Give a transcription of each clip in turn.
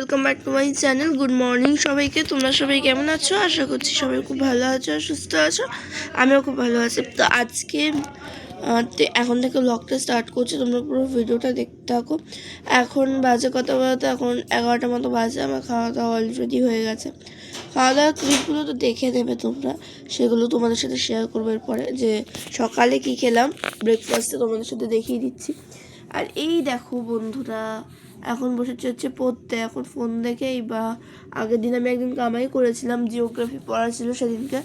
Welcome back to my channel. Good morning সবাইকে। তোমরা সবাই কেমন আছো? আশা করছি সবাই খুব ভালো আছো আর সুস্থ আছো। আমিও খুব ভালো আছি। তো আজকে এখন থেকে ব্লগটা স্টার্ট করছি, তোমরা পুরো ভিডিওটা দেখতে থাকো। এখন বাজে কথা বলতে এখন 11টার মতো বাজে। আমার খাওয়া দাওয়া অলরেডি হয়ে গেছে। খাওয়া দাওয়ার ক্লিপগুলো তো দেখে নেবে তোমরা, সেগুলো তোমাদের সাথে শেয়ার করবো এরপরে, যে সকালে কি খেলাম ব্রেকফাস্টে তোমাদের সাথে দেখিয়ে দিচ্ছি। আর এই দেখো বন্ধুরা, এখন বসেছি হচ্ছে পড়তে। এখন ফোন দেখেই বা আগের দিন আমি একদিন কামাই করেছিলাম, জিওগ্রাফি পড়া ছিল সেদিনকে,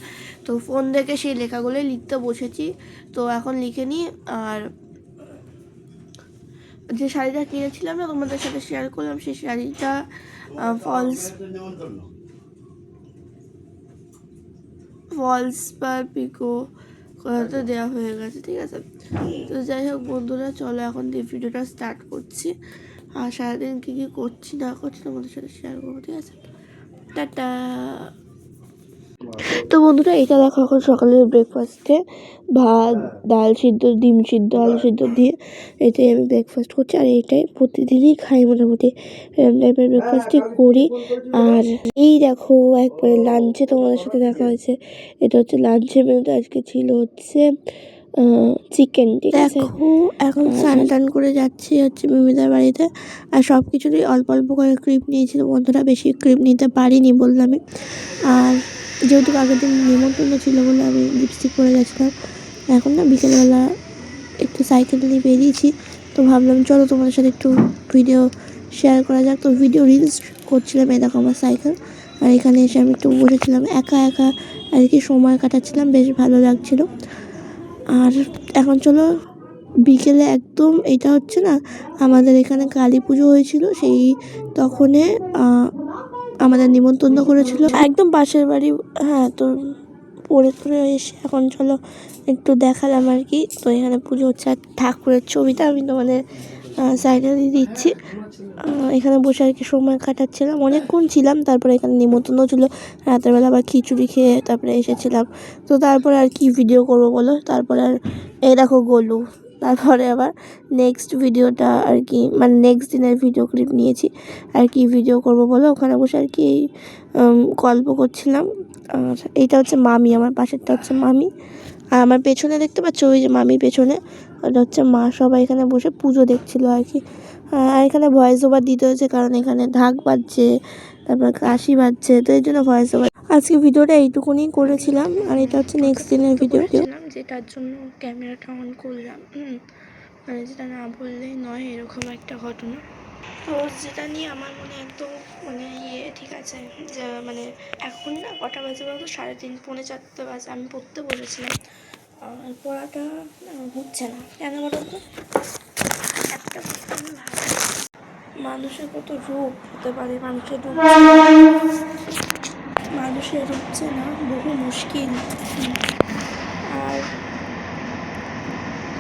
তো ফোন দেখে সেই লেখাগুলোই লিখতে বসেছি। তো এখন লিখে নিই। আর যে শাড়িটা কিনেছিলাম না, তোমাদের সাথে শেয়ার করলাম, সেই শাড়িটা ফলস বা পিকো করাতে দেওয়া হয়ে গেছে, ঠিক আছে। তো যাই হোক বন্ধুরা, চলো এখন দিয়ে ভিডিওটা স্টার্ট করছি। আর সারাদিন কী কী করছি না করছি তোমাদের সাথে শেয়ার করবো, ঠিক আছে। টাটা। তো বন্ধুরা, এটা দেখো এখন সকালের ব্রেকফাস্টে ভাত, ডাল সিদ্ধ, ডিম সিদ্ধ, আলু সিদ্ধ দিয়ে এটাই আমি ব্রেকফাস্ট করছি। আর এইটাই প্রতিদিনই খাই মোটামুটি, এরকম টাইপের ব্রেকফাস্টই করি। আর এই দেখো একবারে লাঞ্চে তোমাদের সাথে দেখা হয়েছে, এটা হচ্ছে লাঞ্চের মেনুতে আজকে ছিল হচ্ছে চিকেন, ঠিক আছে। দেখো এখন স্নান টান করে যাচ্ছি হচ্ছে মিমিদার বাড়িতে। আর সব কিছুরই অল্প অল্প করে ক্লিপ নিয়েছিল বন্ধুরা, বেশি ক্লিপ নিতে পারিনি বললামই। আর যেহেতু আগের দিন নিমন্ত্রণ ছিল বলে আমি লিপস্টিক পরে গেছিলাম। এখন না বিকেলবেলা একটু সাইকেল নিয়ে বেরিয়েছি, তো ভাবলাম চলো তোমাদের সাথে একটু ভিডিও শেয়ার করা যাক। তো ভিডিও রিলস করছিলাম, এই দেখো আমার সাইকেল। আর এখানে এসে আমি একটু বসেছিলাম একা একা আর কি, সময় কাটাচ্ছিলাম, বেশ ভালো লাগছিল। আর এখন চলো বিকেলে একদম, এটা হচ্ছে না আমাদের এখানে কালী পুজো হয়েছিল, সেই তখনে আমাদের নিমন্ত্রণ করেছিল একদম পাশের বাড়ি। হ্যাঁ, তো পড়ে টরে এসে এখন চলো একটু দেখালাম আর কি। তো এখানে পুজো হচ্ছে, আর ঠাকুরের ছবিটা আমি তোমাদের সাইডে দিয়ে দিচ্ছি। এখানে বসে আর কি সময় কাটাচ্ছিলাম, অনেকক্ষণ ছিলাম। তারপরে এখানে নিমন্ত্রণও ছিল, রাতের বেলা আবার খিচুড়ি খেয়ে তারপরে এসেছিলাম। তো তারপরে আর কি ভিডিও করবো বলো, তারপরে আর এই দেখো গোলু। তারপরে আবার নেক্সট ভিডিওটা আর কি, মানে নেক্সট দিনের ভিডিও ক্লিপ নিয়েছি আর কি, ভিডিও করব বলে ওখানে বসে আর কি গল্প করছিলাম। আর এইটা হচ্ছে মামি, আমার পাশেরটা হচ্ছে মামি। আর আমার পেছনে দেখতে পাচ্ছ ওই যে মামির পেছনে, ওটা হচ্ছে মা। সবাই এখানে বসে পুজো দেখছিল আর কি। আর এখানে ভয়েস ওভার দিতে হয়েছে, কারণ এখানে ঢাক বাজছে, তারপর কাশি বাজছে, তো এই জন্য ভয়েস ওভার। আজকে ভিডিওটা এইটুকুনি করেছিলাম। আর এটা হচ্ছে নেক্সট দিনের ভিডিও, যেটার জন্য ক্যামেরাটা অন করলাম। মানে যেটা না বললেই নয়, এরকম একটা ঘটনা। তো যেটা নিয়ে আমার মনে একদম মানে ঠিক আছে, যে মানে এখন না কটা বাজে বলতো, 3:30 পৌনে 4 বাজে। আমি পড়তে বসেছিলাম, আর পড়াটা হচ্ছে না কেন বলো তো। একটা কথা আমি ভাবি, মানুষের কত রূপ হতে পারে, মানুষের রূপ হচ্ছে না বহু মুশকিল। আর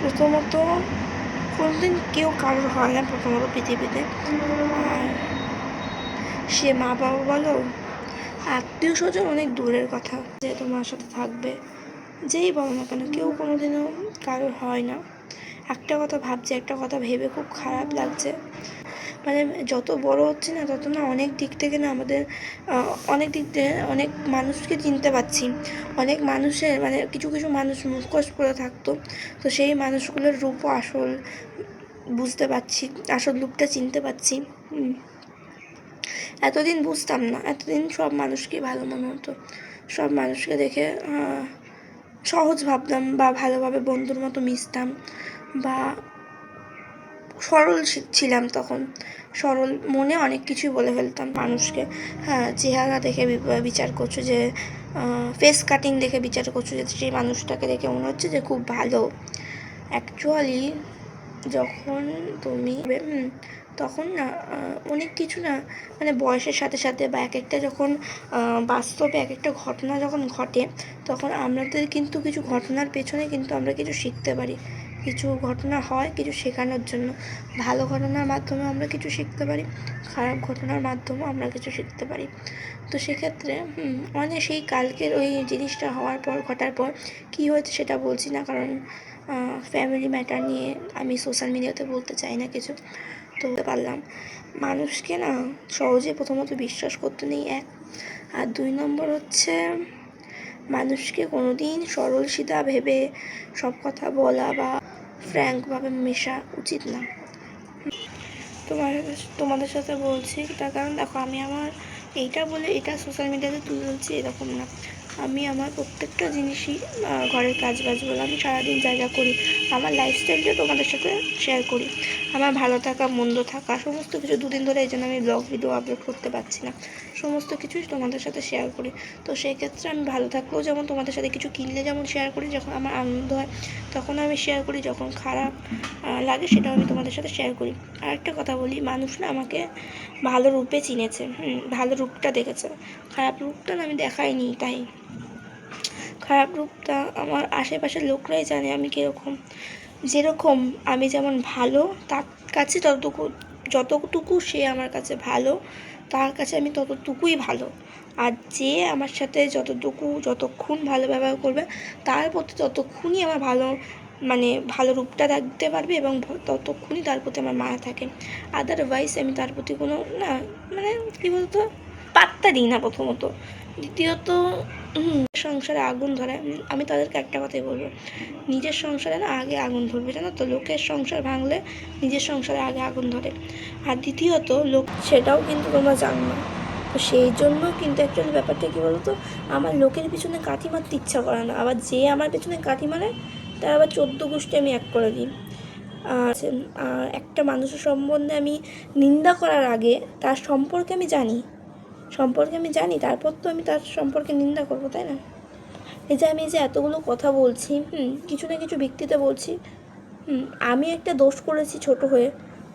প্রথমত কোনোদিন কেউ কারোর হয় না প্রথমত পৃথিবীতে। আর সে মা বাবা বলো, আত্মীয় স্বজন অনেক দূরের কথা, যে তোমার সাথে থাকবে, যেই বলো না কেন, কেউ কোনোদিনও কারোর হয় না। একটা কথা ভাবছি, একটা কথা ভেবে খুব খারাপ লাগছে, মানে যত বড় হচ্ছে না তত না অনেক দিক থেকে না আমাদের অনেক দিক থেকে অনেক মানুষকে চিনতে পারছি। অনেক মানুষের মানে কিছু কিছু মানুষ মুখোশ পরে থাকতো, তো সেই মানুষগুলোর রূপ আসল বুঝতে পারছি, আসল রূপটা চিনতে পারছি। এতদিন বুঝতাম না, এতদিন সব মানুষকে ভালো মনে হতো, সব মানুষকে দেখে সহজ ভাবতাম, বা ভালোভাবে বন্ধুর মতো মিশতাম, বা সরল ছিলাম তখন, সরল মনে অনেক কিছুই বলে ফেলতাম মানুষকে। হ্যাঁ, চেহারা দেখে বিচার করছো, যে ফেস কাটিং দেখে বিচার করছো, যে সেই মানুষটাকে দেখে মনে হচ্ছে যে খুব ভালো। অ্যাকচুয়ালি যখন তুমি তখন না অনেক কিছু না, মানে বয়সের সাথে সাথে বা এক একটা যখন বাস্তবে এক একটা ঘটনা যখন ঘটে, তখন আমাদের কিন্তু কিছু ঘটনার পেছনে কিন্তু আমরা কিছু শিখতে পারি। কিছু ঘটনা হয় কিছু শেখানোর জন্য, ভালো ঘটনার মাধ্যমে আমরা কিছু শিখতে পারি, খারাপ ঘটনার মাধ্যমেও আমরা কিছু শিখতে পারি। তো সেক্ষেত্রে মানে সেই কালকের ওই জিনিসটা হওয়ার পর, ঘটার পর কী হয়েছে সেটা বলছি না, কারণ ফ্যামিলি ম্যাটার নিয়ে আমি সোশ্যাল মিডিয়াতে বলতে চাই না কিছু। তো পারলাম মানুষকে না সহজে প্রথমত বিশ্বাস করতে নেই, এক। আর 2 নম্বর হচ্ছে মানুষকে কোনোদিন সরল সিধা ভেবে সব কথা বলা বা ফ্র্যাঙ্কভাবে মেশা উচিত না। তোমাদের সাথে বলছি তার কারণ দেখো, আমি আমার এইটা বলে এটা সোশ্যাল মিডিয়াতে তুলে ধরছি এরকম না। আমি আমার প্রত্যেকটা জিনিসই ঘরের কাজ বলে আমি সারাদিন যা যা করি, আমার লাইফস্টাইলটা তোমাদের সাথে শেয়ার করি। আমার ভালো থাকা মন্দ থাকা সমস্ত কিছু, 2 দিন ধরে এই জন্য আমি ব্লগ ভিডিও আপলোড করতে পারছি না, সমস্ত কিছুই তোমাদের সাথে শেয়ার করি। তো সেই ক্ষেত্রে আমি ভালো থাকলেও যেমন তোমাদের সাথে কিছু কিনলে যেমন শেয়ার করি, যখন আমার আনন্দ হয় তখন আমি শেয়ার করি, যখন খারাপ লাগে সেটাও আমি তোমাদের সাথে শেয়ার করি। আর একটা কথা বলি, মানুষ না আমাকে ভালো রূপে চিনেছে, ভালো রূপটা দেখেছে, খারাপ রূপটা না আমি দেখাইনি। তাই খারাপ রূপটা আমার আশেপাশের লোকরাই জানে আমি কীরকম। যেরকম আমি যেমন ভালো, তার কাছে যতটুকু সে আমার কাছে ভালো, তার কাছে আমি ততটুকুই ভালো। আর যে আমার সাথে যতক্ষণ ভালো ব্যবহার করবে, তার প্রতি ততক্ষণই আমার ভালো রূপটা রাখতে পারবে এবং ততক্ষণই তার প্রতি আমার মায়া থাকে। আদারওয়াইজ আমি তার প্রতি কোনো কী বলতো, পাত্তা দিই না প্রথমত। দ্বিতীয়ত সংসারে আগুন ধরে, আমি তাদেরকে একটা কথাই বলবো, নিজের সংসারে না আগে আগুন ধরবে, জানো তো? লোকের সংসার ভাঙলে নিজের সংসারে আগে আগুন ধরে। আর দ্বিতীয়ত সেটাও কিন্তু তোমরা জানো না। তো সেই জন্য কিন্তু অ্যাকচুয়ালি ব্যাপারটা কী বলতো, আমার লোকের পিছনে কাঠি মারতে ইচ্ছা করে না, আবার যে আমার পিছনে কাঠি মারে তার আবার 14 গোষ্ঠী আমি এক করে দিই। আর একটা মানুষের সম্বন্ধে আমি নিন্দা করার আগে তার সম্পর্কে আমি জানি, তারপর তো আমি তার সম্পর্কে নিন্দা করবো, তাই না? আমি যে এতগুলো কথা বলছি, কিছু না কিছু ভিত্তিতে বলছি। আমি একটা দোষ করেছি ছোট হয়ে,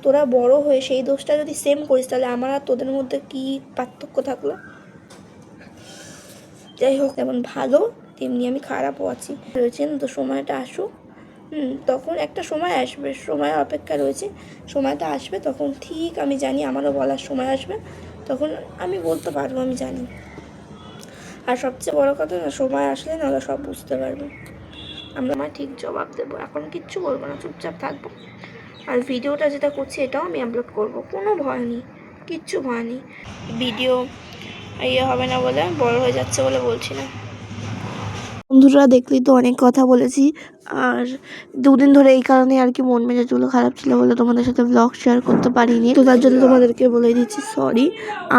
তোরা বড় হয়ে সেই দোষটা যদি সেম করিস, তাহলে আমার আর তোদের মধ্যে কী পার্থক্য থাকলো? যাই হোক, যেমন ভালো তেমনি আমি খারাপও আছি রয়েছেন। তো সময়টা আসুক, তখন একটা সময় আসবে, সময় অপেক্ষা রয়েছে, সময়টা আসবে তখন ঠিক আমি জানি আমারও বলার সময় আসবে, তখন আমি বলতে পারবো, আমি জানি। আর সবচেয়ে বড় কথা না, সময় আসলে না ওরা সব বুঝতে পারবে। আমার ঠিক জবাব দেবো, এখন কিচ্ছু করবো না, চুপচাপ থাকবো। আর ভিডিওটা যেটা করছি এটাও আমি আপলোড করবো, কোনো ভয় নেই, কিচ্ছু ভয় নেই। ভিডিও হবে না বলে, বড় হয়ে যাচ্ছে বলে বলছি না। বন্ধুরা দেখলি তো অনেক কথা বলেছি, আর 2 দিন ধরে এই কারণে আর কি মন মেজাজগুলো খারাপ ছিল বলে তোমাদের সাথে ব্লগ শেয়ার করতে পারিনি, তো তার জন্য তোমাদেরকে বলে দিচ্ছি সরি।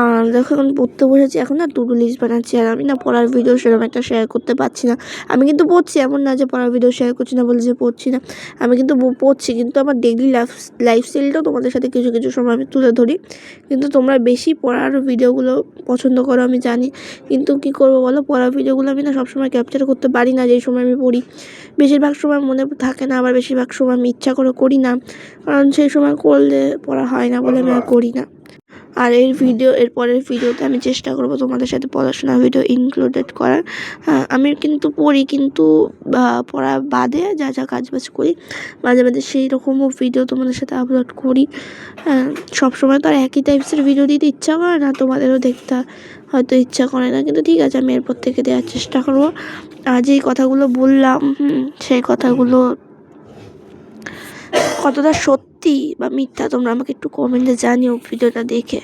আর দেখো এখন পড়তে বসেছি, এখন না টু ডু লিস্ট বানাচ্ছি, আর আমি না পড়ার ভিডিও সেরকম একটা শেয়ার করতে পারছি না। আমি কিন্তু পড়ছি, এমন না যে পড়ার ভিডিও শেয়ার করছি না বলে যে পড়ছি না, আমি কিন্তু পড়ছি, কিন্তু আমার ডেইলি লাইফস্টাইলটাও তোমাদের সাথে কিছু কিছু সময় আমি তুলে ধরি। কিন্তু তোমরা বেশি পড়ার ভিডিওগুলো পছন্দ করো আমি জানি, কিন্তু কী করবো বলো, পড়ার ভিডিওগুলো আমি না সবসময় ক্যাপচার করতে পারি না যেই সময় আমি পড়ি। বেশিরভাগ সময় মনে থাকে না, আবার বেশিরভাগ সময় আমি ইচ্ছা করে করি না, কারণ সেই সময় করলে পড়া হয় না বলে আমি আর করি না। আর এর পরের ভিডিওতে আমি চেষ্টা করব তোমাদের সাথে পড়াশোনার ভিডিও ইনক্লুডেড করার। হ্যাঁ, আমি কিন্তু পড়ি, কিন্তু পড়া বাদে যা যা কাজবাজ করি মাঝে মাঝে সেই রকমও ভিডিও তোমাদের সাথে আপলোড করি। হ্যাঁ, সবসময় তো আর একই টাইপসের ভিডিও দিতে ইচ্ছা করে না, তোমাদেরও দেখতে হয়তো ইচ্ছা করে না, কিন্তু ঠিক আছে, আমি এরপর থেকে দেওয়ার চেষ্টা করব। আর যেই কথাগুলো বললাম, সেই কথাগুলো কতটা সত্যি বা মিথ্যা তোমরা আমাকে একটু কমেন্টে জানিও ভিডিওটা দেখে।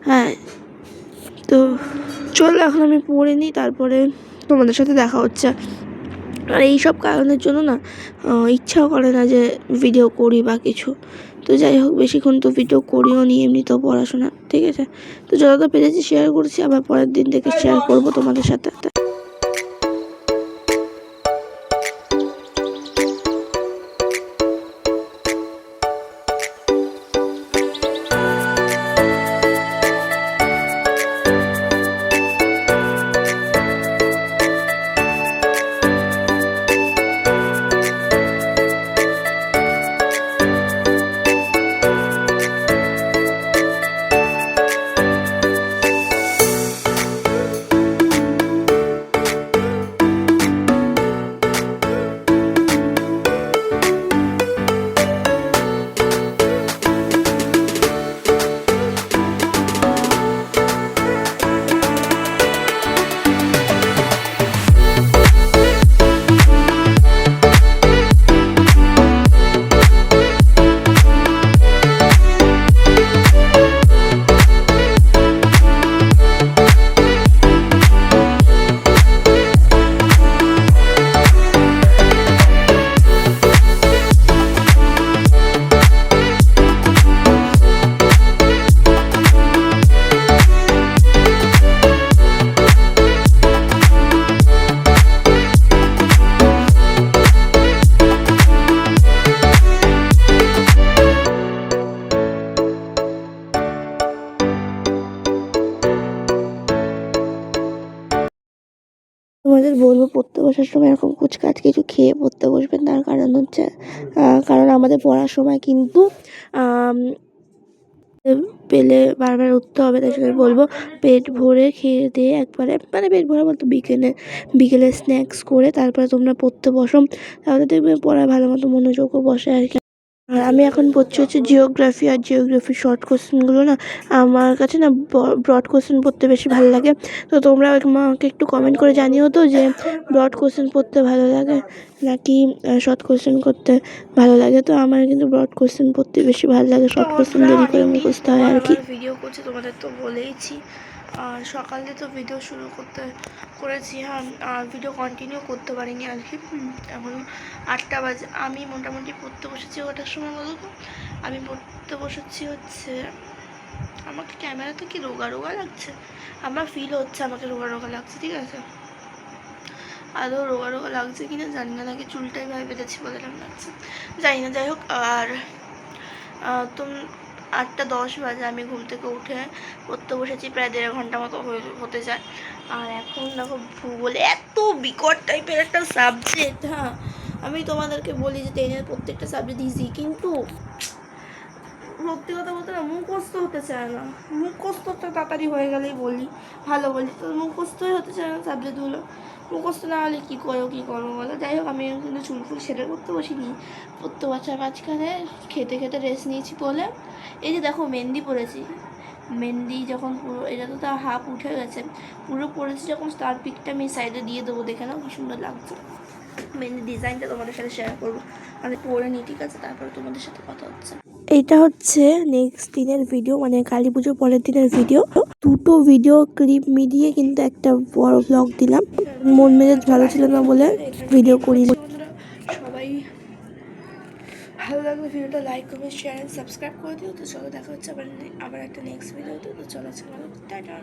হ্যাঁ, তো চলো এখন আমি পড়ে নিই, তারপরে তোমাদের সাথে দেখা হচ্ছে। আর এই সব কারণের জন্য না ইচ্ছাও করে না যে ভিডিও করি বা কিছু। তো যাই হোক, বেশিক্ষণ তো ভিডিও করিও নি, এমনিতেও পড়াশোনা, ঠিক আছে। তো যতটা পেরেছি শেয়ার করছি, আবার পরের দিন থেকে শেয়ার করবো তোমাদের সাথে। তোমাদের বলবো পড়তে বসার সময় এরকম কুচকাচ কিছু খেয়ে পড়তে বসবেন। তার কারণ হচ্ছে কারণ আমাদের পড়ার সময় কিন্তু পেলে বারবার উঠতে হবে, তাই জন্য বলবো পেট ভরে খেয়ে দিয়ে একবারে, মানে পেট ভরে বলতে বিকেলে স্ন্যাক্স করে তারপরে তোমরা পড়তে বসো, তাহলে দেখবে পড়ায় ভালো মতো মনোযোগও বসে আর কি। আর আমি এখন পড়ছি হচ্ছে জিওগ্রাফি, আর জিওগ্রাফির শর্ট কোশ্চেনগুলো না আমার কাছে না ব্রড কোশ্চেন পড়তে বেশি ভালো লাগে। তো তোমরা আমাকে একটু কমেন্ট করে জানিও তো যে ব্রড কোশ্চেন পড়তে ভালো লাগে নাকি শর্ট কোশ্চেন করতে ভালো লাগে। তো আমার কিন্তু ব্রড কোশ্চেন পড়তে বেশি ভালো লাগে, শর্ট কোশ্চেন দেরি করে মুখস্থ হয় আর কি। ভিডিও করছি তোমাদের তো বলেইছি, আর সকালে তো ভিডিও শুরু করেছি, হ্যাঁ, আর ভিডিও কন্টিনিউ করতে পারিনি আর কি। এখন 8টা বাজে, আমি মোটামুটি পড়তে বসেছি ওটার সময় বলো তো। আমি পড়তে বসেছি হচ্ছে, আমাকে ক্যামেরাতে কি রোগা রোগা লাগছে, আমার ফিল হচ্ছে আমাকে রোগা রোগা লাগছে, ঠিক আছে। আদৌ রোগা রোগা লাগছে কিনা জানি না, নাকি চুলটাই ভাই বেঁধেছি বলে এরকম লাগছে, জানি না। যাই হোক, আর তুমি 8টা 10 বাজে আমি ঘুম থেকে উঠে পড়তে বসেছি, প্রায় 1.5 ঘন্টা মতো হতে যায়। আর এখন দেখো ভূগোল এত বিকট টাইপের একটা সাবজেক্ট। হ্যাঁ, আমি তোমাদেরকে বলি যে 10-এর প্রত্যেকটা সাবজেক্ট ইজি, কিন্তু সত্যি কথা বলতে না মুখস্থ হতে চায় না। মুখস্থটা তাড়াতাড়ি হয়ে গেলেই ভালো বলি, তো মুখস্থই হতে চায় না সাবজেক্টগুলো। মুখস্থ না হলে কী করো বলো। যাই হোক, আমি কিন্তু চুলফুল সেরে পড়তে বসিনি, পড়তে বসার মাঝখানে খেতে রেস্ট নিয়েছি বলে এই যে দেখো মেহেন্দি পরেছি। মেহেন্দি যখন পুরো, এটা তো তার হাফ উঠে গেছে, পুরো পরেছি যখন তার পিকটা আমি সাইডে দিয়ে দেবো, দেখে নাও কি সুন্দর লাগছে। মেহেন্দি ডিজাইনটা তোমাদের সাথে শেয়ার করবো, আমি পরে নিই, ঠিক আছে, তারপরে তোমাদের সাথে কথা হচ্ছে। এইটা হচ্ছে নেক্সট দিনের ভিডিও, মানে কালী পুজোর পরের দিনের ভিডিও। দুটো ভিডিও ক্লিপ মিলিয়ে কিন্তু একটা বড় ব্লগ দিলাম। মন মেজাজ ভালো ছিল না বলে ভিডিও করি। সবাই ভালো লাগলে ভিডিওটা like comment share and subscribe করে দিও। তো চলো দেখা হচ্ছে আবার একটা নেক্সট ভিডিওতে। তো চলো টাটা।